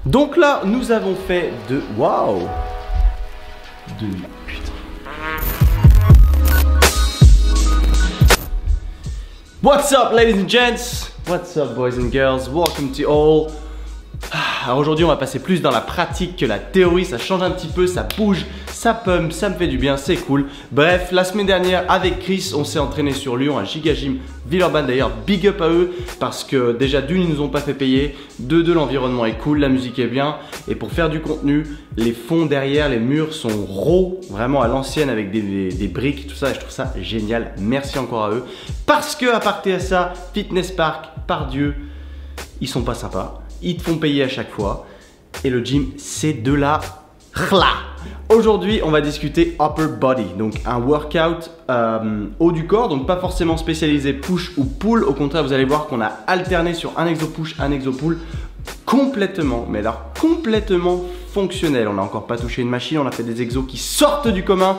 Donc là, nous avons fait de... Waouh! Putain. What's up, ladies and gents? What's up, boys and girls? Welcome to all. Alors aujourd'hui, on va passer plus dans la pratique que la théorie. Ça change un petit peu, ça bouge, ça pump, ça me fait du bien, c'est cool. Bref, la semaine dernière, avec Chris, on s'est entraîné sur Lyon à Giga Gym Villeurbanne. D'ailleurs, big up à eux parce que déjà d'une, ils nous ont pas fait payer. De deux, l'environnement est cool, la musique est bien. Et pour faire du contenu, les fonds derrière, les murs sont raw, vraiment à l'ancienne avec des briques, tout ça. Et je trouve ça génial. Merci encore à eux. Parce que à partir de ça, Fitness Park, par Dieu, ils sont pas sympas. Ils te font payer à chaque fois. Et le gym, c'est de la khla. Aujourd'hui, on va discuter upper body. Donc un workout haut du corps. Donc pas forcément spécialisé push ou pull. Au contraire, vous allez voir qu'on a alterné sur un exo push, un exo pull. Complètement, mais alors complètement fonctionnel. On n'a encore pas touché une machine. On a fait des exos qui sortent du commun.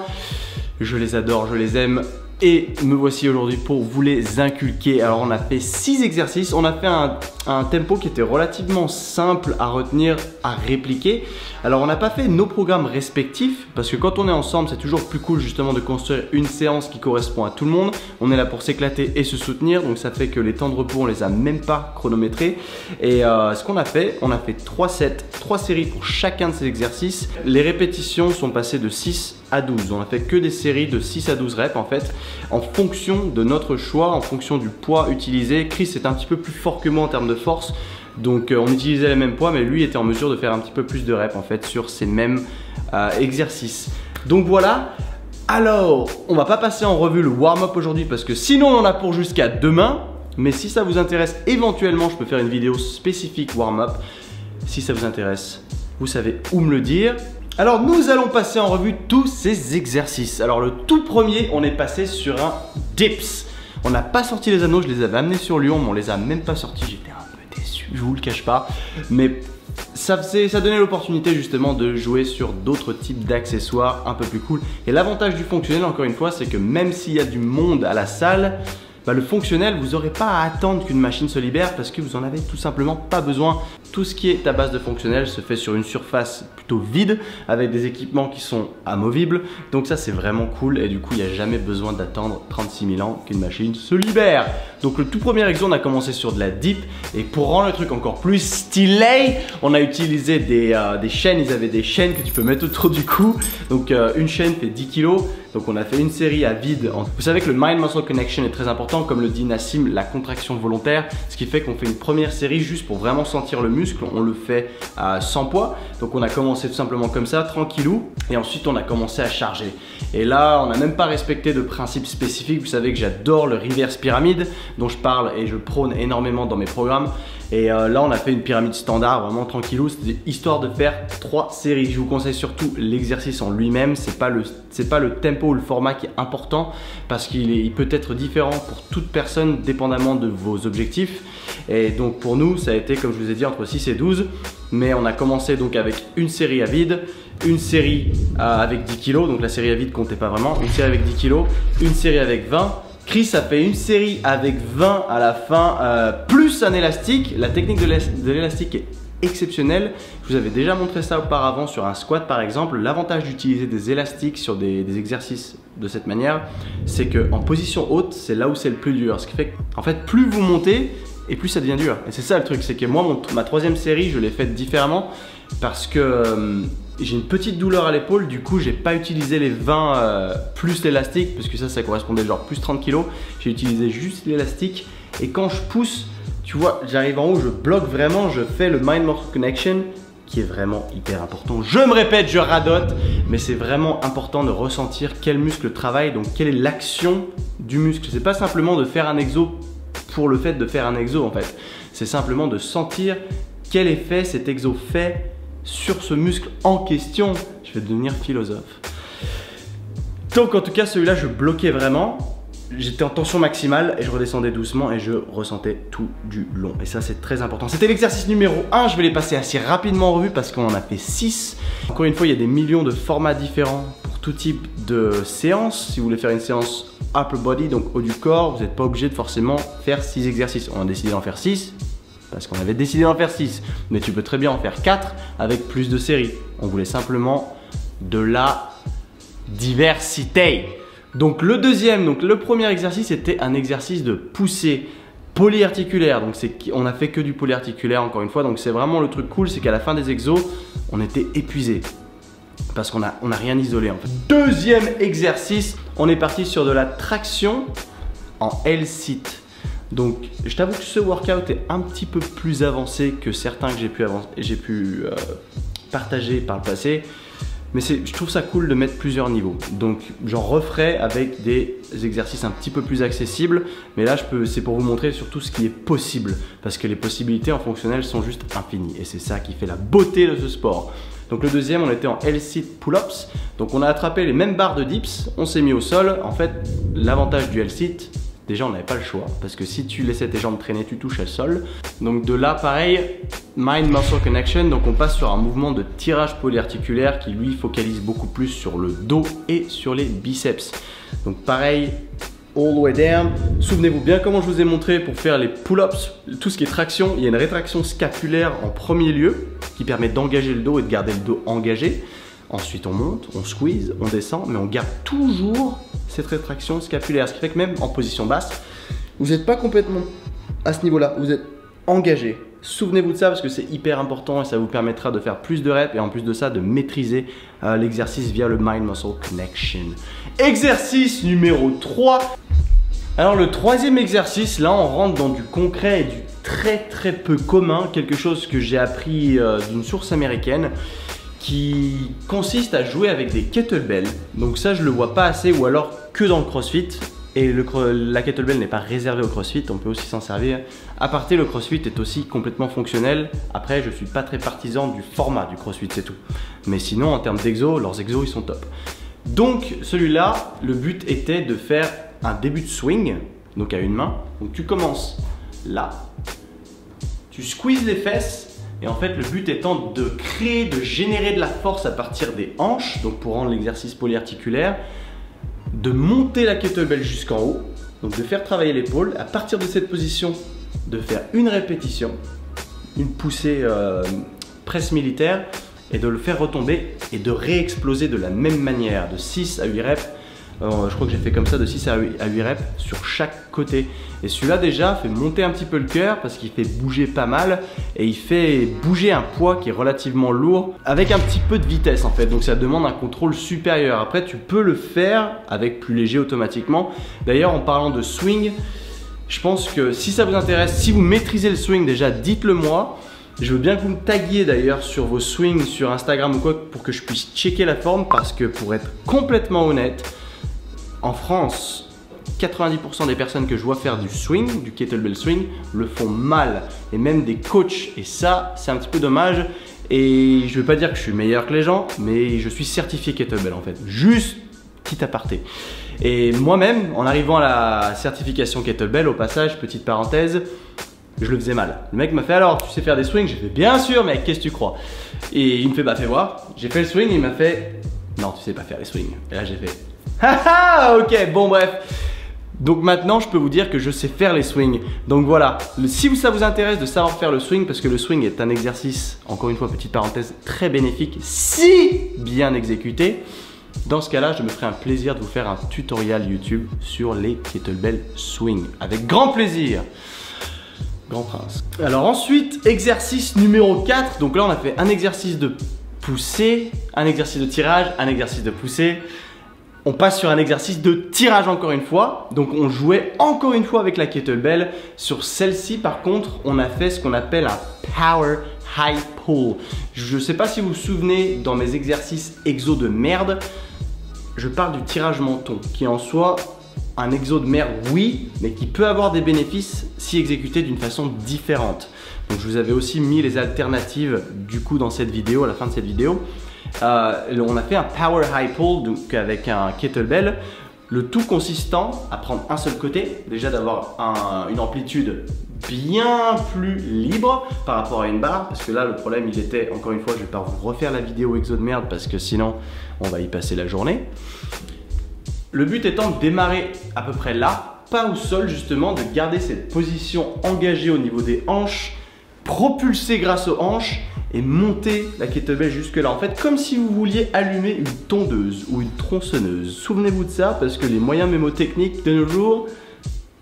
Je les adore, je les aime. Et me voici aujourd'hui pour vous les inculquer. Alors on a fait 6 exercices, on a fait un tempo qui était relativement simple à retenir, à répliquer. Alors on n'a pas fait nos programmes respectifs parce que quand on est ensemble c'est toujours plus cool justement de construire une séance qui correspond à tout le monde. On est là pour s'éclater et se soutenir, donc ça fait que les temps de repos on les a même pas chronométrés. Et ce qu'on a fait, on a fait 3 sets, 3 séries pour chacun de ces exercices. Les répétitions sont passées de 6 à 12. On a fait que des séries de 6 à 12 reps en fait, en fonction de notre choix, en fonction du poids utilisé. Chris est un petit peu plus fort que moi en termes de force, donc on utilisait les mêmes poids, mais lui était en mesure de faire un petit peu plus de reps en fait sur ces mêmes exercices. Donc voilà. Alors, on va pas passer en revue le warm-up aujourd'hui parce que sinon on en a pour jusqu'à demain. Mais si ça vous intéresse, éventuellement je peux faire une vidéo spécifique warm-up. Si ça vous intéresse, vous savez où me le dire. Alors nous allons passer en revue tous ces exercices. Alors le tout premier, on est passé sur un dips. On n'a pas sorti les anneaux, je les avais amenés sur Lyon, mais on les a même pas sortis. J'étais un peu déçu, je vous le cache pas. Mais ça donnait l'opportunité justement de jouer sur d'autres types d'accessoires un peu plus cool. Et l'avantage du fonctionnel, encore une fois, c'est que même s'il y a du monde à la salle, le fonctionnel, vous n'aurez pas à attendre qu'une machine se libère parce que vous en avez tout simplement pas besoin. Tout ce qui est à base de fonctionnel se fait sur une surface plutôt vide avec des équipements qui sont amovibles. Donc ça c'est vraiment cool et du coup il n'y a jamais besoin d'attendre 36 000 ans qu'une machine se libère. Donc le tout premier exo, on a commencé sur de la dip et pour rendre le truc encore plus stylé, on a utilisé des chaînes. Ils avaient des chaînes que tu peux mettre autour du cou. Donc une chaîne fait 10 kg. Donc on a fait une série à vide. Vous savez que le mind-muscle connection est très important, comme le dit Nassim, la contraction volontaire. Ce qui fait qu'on fait une première série juste pour vraiment sentir le muscle. On le fait sans poids. Donc on a commencé tout simplement comme ça, tranquillou. Et ensuite on a commencé à charger. Et là on n'a même pas respecté de principes spécifiques. Vous savez que j'adore le reverse pyramide dont je parle et je prône énormément dans mes programmes. Et là on a fait une pyramide standard, vraiment tranquillou, c'était histoire de faire 3 séries. Je vous conseille surtout l'exercice en lui-même, c'est pas le tempo ou le format qui est important parce qu'il peut être différent pour toute personne dépendamment de vos objectifs. Et donc pour nous ça a été, comme je vous ai dit, entre 6 et 12. Mais on a commencé donc avec une série à vide, une série avec 10 kg, donc la série à vide comptait pas vraiment, une série avec 10 kg, une série avec 20. Chris a fait une série avec 20 à la fin, plus un élastique. La technique de l'élastique est exceptionnelle. Je vous avais déjà montré ça auparavant sur un squat par exemple. L'avantage d'utiliser des élastiques sur des exercices de cette manière, c'est qu'en position haute, c'est là où c'est le plus dur. Ce qui fait qu'en fait, plus vous montez et plus ça devient dur. Et c'est ça le truc, c'est que moi, ma 3e série, je l'ai faite différemment parce que j'ai une petite douleur à l'épaule, du coup j'ai pas utilisé les 20 plus l'élastique parce que ça correspondait genre plus 30 kg. J'ai utilisé juste l'élastique et quand je pousse, tu vois, j'arrive en haut, je bloque vraiment, je fais le mind-muscle connection qui est vraiment hyper important. Je me répète, je radote, mais c'est vraiment important de ressentir quel muscle travaille, donc quelle est l'action du muscle. C'est pas simplement de faire un exo pour le fait de faire un exo en fait. C'est simplement de sentir quel effet cet exo fait sur ce muscle en question. Je vais devenir philosophe. Donc en tout cas celui-là je bloquais vraiment. J'étais en tension maximale et je redescendais doucement et je ressentais tout du long. Et ça c'est très important. C'était l'exercice numéro 1. Je vais les passer assez rapidement en revue parce qu'on en a fait 6. Encore une fois il y a des millions de formats différents pour tout type de séance. Si vous voulez faire une séance upper body, donc haut du corps, vous n'êtes pas obligé de forcément faire 6 exercices. On a décidé d'en faire 6. parce qu'on avait décidé d'en faire 6, mais tu peux très bien en faire 4 avec plus de séries. On voulait simplement de la diversité. Donc le deuxième, donc le premier exercice était un exercice de poussée polyarticulaire. Donc on a fait que du polyarticulaire encore une fois. Donc c'est vraiment le truc cool, c'est qu'à la fin des exos, on était épuisé parce qu'on a rien isolé en fait. Deuxième exercice, on est parti sur de la traction en L-sit. Donc je t'avoue que ce workout est un petit peu plus avancé que certains que j'ai pu partager par le passé. Mais je trouve ça cool de mettre plusieurs niveaux. Donc j'en referai avec des exercices un petit peu plus accessibles. Mais là, c'est pour vous montrer surtout ce qui est possible. Parce que les possibilités en fonctionnel sont juste infinies. Et c'est ça qui fait la beauté de ce sport. Donc le deuxième, on était en L-sit pull-ups. Donc on a attrapé les mêmes barres de dips. On s'est mis au sol. En fait, l'avantage du L-sit, déjà on n'avait pas le choix. Parce que si tu laissais tes jambes traîner, tu touches le sol. Donc de là, pareil, mind-muscle connection. Donc on passe sur un mouvement de tirage polyarticulaire qui lui focalise beaucoup plus sur le dos et sur les biceps. Donc pareil, all the way down. Souvenez-vous bien comment je vous ai montré pour faire les pull-ups, tout ce qui est traction. Il y a une rétraction scapulaire en premier lieu qui permet d'engager le dos et de garder le dos engagé. Ensuite on monte, on squeeze, on descend, mais on garde toujours cette rétraction scapulaire. Ce qui fait que même en position basse, vous n'êtes pas complètement à ce niveau-là, vous êtes engagé. Souvenez-vous de ça parce que c'est hyper important et ça vous permettra de faire plus de reps et en plus de ça de maîtriser l'exercice via le Mind Muscle Connection. Exercice numéro 3. Alors le troisième exercice, là on rentre dans du concret et du très peu commun, quelque chose que j'ai appris d'une source américaine qui consiste à jouer avec des kettlebells. Donc ça je le vois pas assez ou alors que dans le crossfit. Et la kettlebell n'est pas réservée au crossfit, on peut aussi s'en servir. À parté, le crossfit est aussi complètement fonctionnel. Après, je suis pas très partisan du format du crossfit, c'est tout. Mais sinon, en termes d'exos, leurs exos, ils sont top. Donc, celui-là, le but était de faire un début de swing, donc à une main. Donc, tu commences là, tu squeezes les fesses. Et en fait, le but étant de créer, de générer de la force à partir des hanches, donc pour rendre l'exercice polyarticulaire, de monter la kettlebell jusqu'en haut, donc de faire travailler l'épaule, à partir de cette position, de faire une répétition, une poussée presse militaire, et de le faire retomber et de réexploser de la même manière, de 6 à 8 reps. Je crois que j'ai fait comme ça de 6 à 8 reps sur chaque côté. Et celui-là déjà fait monter un petit peu le cœur parce qu'il fait bouger pas mal et il fait bouger un poids qui est relativement lourd avec un petit peu de vitesse en fait. Donc ça demande un contrôle supérieur. Après tu peux le faire avec plus léger automatiquement. D'ailleurs en parlant de swing, je pense que si ça vous intéresse, si vous maîtrisez le swing déjà, dites-le moi. Je veux bien que vous me taguiez d'ailleurs sur vos swings sur Instagram ou quoi pour que je puisse checker la forme parce que pour être complètement honnête, en France, 90% des personnes que je vois faire du swing, du kettlebell swing, le font mal. Et même des coachs. Et ça, c'est un petit peu dommage. Et je ne veux pas dire que je suis meilleur que les gens, mais je suis certifié kettlebell en fait. Juste petit aparté. Et moi-même, en arrivant à la certification kettlebell, au passage, petite parenthèse, je le faisais mal. Le mec m'a fait alors, tu sais faire des swings? J'ai fait bien sûr, mec, qu'est-ce que tu crois? Et il me fait bah fais voir. J'ai fait le swing, il m'a fait non, tu sais pas faire les swings. Et là j'ai fait haha, ok, bon bref. Donc maintenant je peux vous dire que je sais faire les swings. Donc voilà, si ça vous intéresse de savoir faire le swing, parce que le swing est un exercice, encore une fois petite parenthèse, très bénéfique si bien exécuté. Dans ce cas-là, je me ferai un plaisir de vous faire un tutoriel YouTube sur les kettlebell swing. Avec grand plaisir. Grand prince. Alors ensuite, exercice numéro 4. Donc là on a fait un exercice de poussée, un exercice de tirage, un exercice de poussée. On passe sur un exercice de tirage encore une fois. Donc on jouait encore une fois avec la kettlebell. Sur celle-ci par contre, on a fait ce qu'on appelle un power high pull. Je ne sais pas si vous vous souvenez dans mes exercices exo de merde, je parle du tirage menton qui est en soi un exo de merde, oui, mais qui peut avoir des bénéfices si exécuté d'une façon différente. Donc je vous avais aussi mis les alternatives du coup dans cette vidéo, à la fin de cette vidéo. On a fait un power high pull donc avec un kettlebell, le tout consistant à prendre un seul côté, déjà d'avoir une amplitude bien plus libre par rapport à une barre, parce que là le problème il était, encore une fois je vais pas vous refaire la vidéo exo de merde parce que sinon on va y passer la journée. Le but étant de démarrer à peu près là, pas au sol justement, de garder cette position engagée au niveau des hanches, propulser grâce aux hanches et monter la kettlebell jusque là. En fait, comme si vous vouliez allumer une tondeuse ou une tronçonneuse. Souvenez-vous de ça parce que les moyens mémotechniques de nos jours,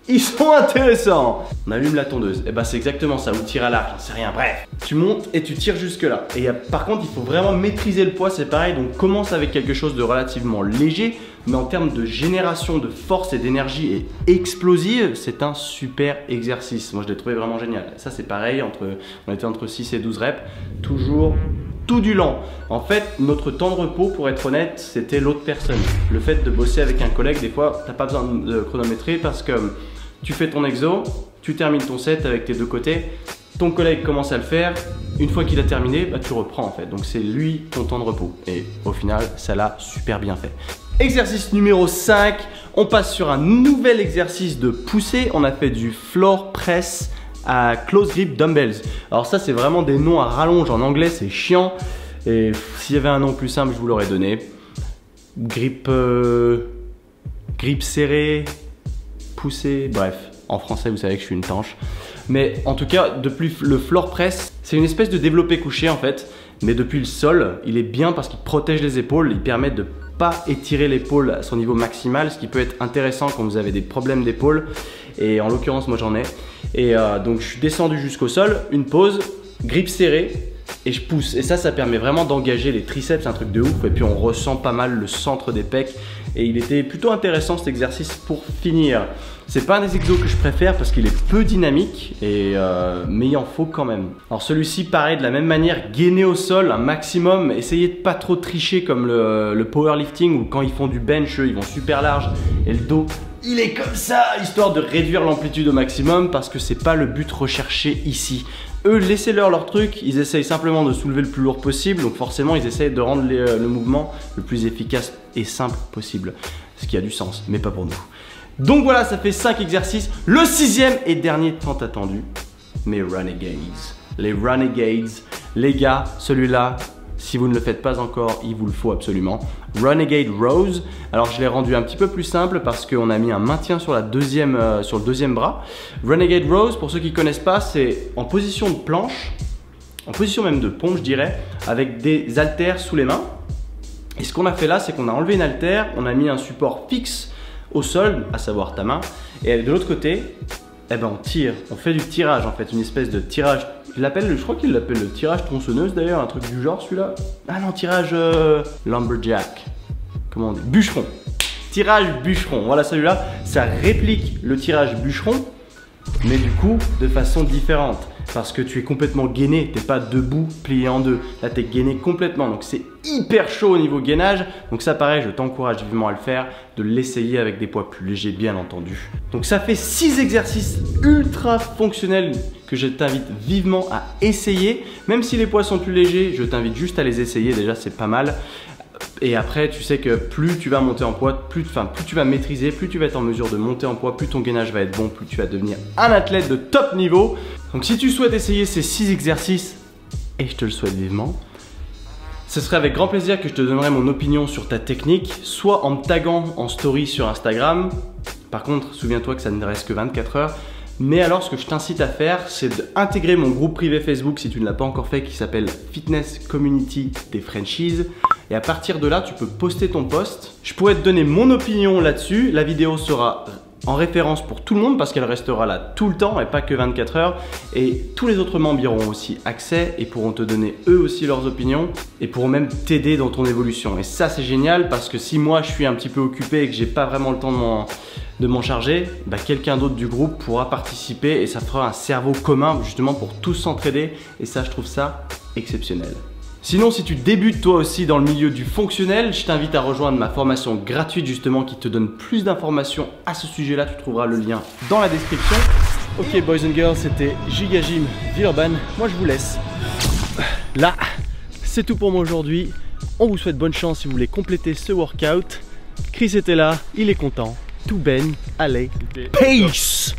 ils sont intéressants. On allume la tondeuse, et bah c'est exactement ça, ou tire à l'arc, j'en sais rien, bref. Tu montes et tu tires jusque là. Et par contre, il faut vraiment maîtriser le poids, c'est pareil, donc commence avec quelque chose de relativement léger, mais en termes de génération de force et d'énergie et explosive, c'est un super exercice. Moi je l'ai trouvé vraiment génial. Ça c'est pareil, on était entre 6 et 12 reps, toujours tout du lent. En fait, notre temps de repos, pour être honnête, c'était l'autre personne. Le fait de bosser avec un collègue, des fois, t'as pas besoin de chronométrer parce que tu fais ton exo, tu termines ton set avec tes deux côtés, ton collègue commence à le faire, une fois qu'il a terminé, bah, tu reprends en fait. Donc c'est lui ton temps de repos. Et au final, ça l'a super bien fait. Exercice numéro 5, on passe sur un nouvel exercice de poussée. On a fait du floor press à close grip dumbbells. Alors ça c'est vraiment des noms à rallonge en anglais, c'est chiant. Et s'il y avait un nom plus simple, je vous l'aurais donné. Grip serré, poussé, bref. En français vous savez que je suis une tanche. Mais en tout cas, depuis le floor press, c'est une espèce de développé couché en fait. Mais depuis le sol, il est bien parce qu'il protège les épaules, il permet de pas étirer l'épaule à son niveau maximal, ce qui peut être intéressant quand vous avez des problèmes d'épaule. Et en l'occurrence, moi j'en ai. Et donc je suis descendu jusqu'au sol, une pause, grip serré et je pousse. Et ça permet vraiment d'engager les triceps, c'est un truc de ouf. Et puis on ressent pas mal le centre des pecs. Et il était plutôt intéressant cet exercice pour finir. C'est pas un des exos que je préfère parce qu'il est peu dynamique, mais il en faut quand même. Alors celui-ci, pareil, de la même manière, gainer au sol un maximum. Essayez de pas trop tricher comme le powerlifting où quand ils font du bench, eux, ils vont super large et le dos, il est comme ça, histoire de réduire l'amplitude au maximum parce que c'est pas le but recherché ici. Eux, laissez-leur leur truc, ils essayent simplement de soulever le plus lourd possible, donc forcément ils essayent de rendre le mouvement le plus efficace et simple possible. Ce qui a du sens, mais pas pour nous. Donc voilà, ça fait 5 exercices. Le 6e et dernier tant attendu, mes Renegades. Les Renegades, les gars, celui-là, si vous ne le faites pas encore, il vous le faut absolument. Renegade Rows. Alors je l'ai rendu un petit peu plus simple parce qu'on a mis un maintien sur, le deuxième bras. Renegade Rows, pour ceux qui ne connaissent pas, c'est en position de planche, en position même de pompe je dirais, avec des haltères sous les mains. Et ce qu'on a fait là, c'est qu'on a enlevé une haltère, on a mis un support fixe au sol, à savoir ta main. Et de l'autre côté, eh ben on tire, on fait du tirage en fait, une espèce de tirage. Je crois qu'il l'appelle le tirage tronçonneuse d'ailleurs, un truc du genre celui-là. Ah non, tirage lumberjack. Comment on dit? Bûcheron. Tirage bûcheron. Voilà celui-là, ça réplique le tirage bûcheron, mais du coup de façon différente. Parce que tu es complètement gainé, t'es pas debout, plié en deux. Là t'es gainé complètement, donc c'est hyper chaud au niveau gainage. Donc ça pareil, je t'encourage vivement à le faire, de l'essayer avec des poids plus légers bien entendu. Donc ça fait 6 exercices ultra fonctionnels que je t'invite vivement à essayer. Même si les poids sont plus légers, je t'invite juste à les essayer, déjà c'est pas mal. Et après, tu sais que plus tu vas monter en poids, plus tu vas maîtriser, plus tu vas être en mesure de monter en poids, plus ton gainage va être bon, plus tu vas devenir un athlète de top niveau. Donc si tu souhaites essayer ces 6 exercices, et je te le souhaite vivement, ce serait avec grand plaisir que je te donnerai mon opinion sur ta technique, soit en me taguant en story sur Instagram. Par contre, souviens-toi que ça ne reste que 24 heures. Mais alors, ce que je t'incite à faire, c'est d'intégrer mon groupe privé Facebook si tu ne l'as pas encore fait, qui s'appelle Fitness Community des Frenchies. Et à partir de là, tu peux poster ton post. Je pourrais te donner mon opinion là-dessus. La vidéo sera en référence pour tout le monde parce qu'elle restera là tout le temps et pas que 24 heures. Et tous les autres membres y auront aussi accès et pourront te donner eux aussi leurs opinions et pourront même t'aider dans ton évolution. Et ça, c'est génial parce que si moi, je suis un petit peu occupé et que j'ai pas vraiment le temps de m'en charger, bah, quelqu'un d'autre du groupe pourra participer et ça fera un cerveau commun justement pour tous s'entraider. Et ça, je trouve ça exceptionnel. Sinon, si tu débutes toi aussi dans le milieu du fonctionnel, je t'invite à rejoindre ma formation gratuite justement qui te donne plus d'informations à ce sujet-là. Tu trouveras le lien dans la description. Ok boys and girls, c'était Giga Gym Villeurbanne. Moi je vous laisse. Là, c'est tout pour moi aujourd'hui. On vous souhaite bonne chance si vous voulez compléter ce workout. Chris était là, il est content. Tout ben, allez, peace.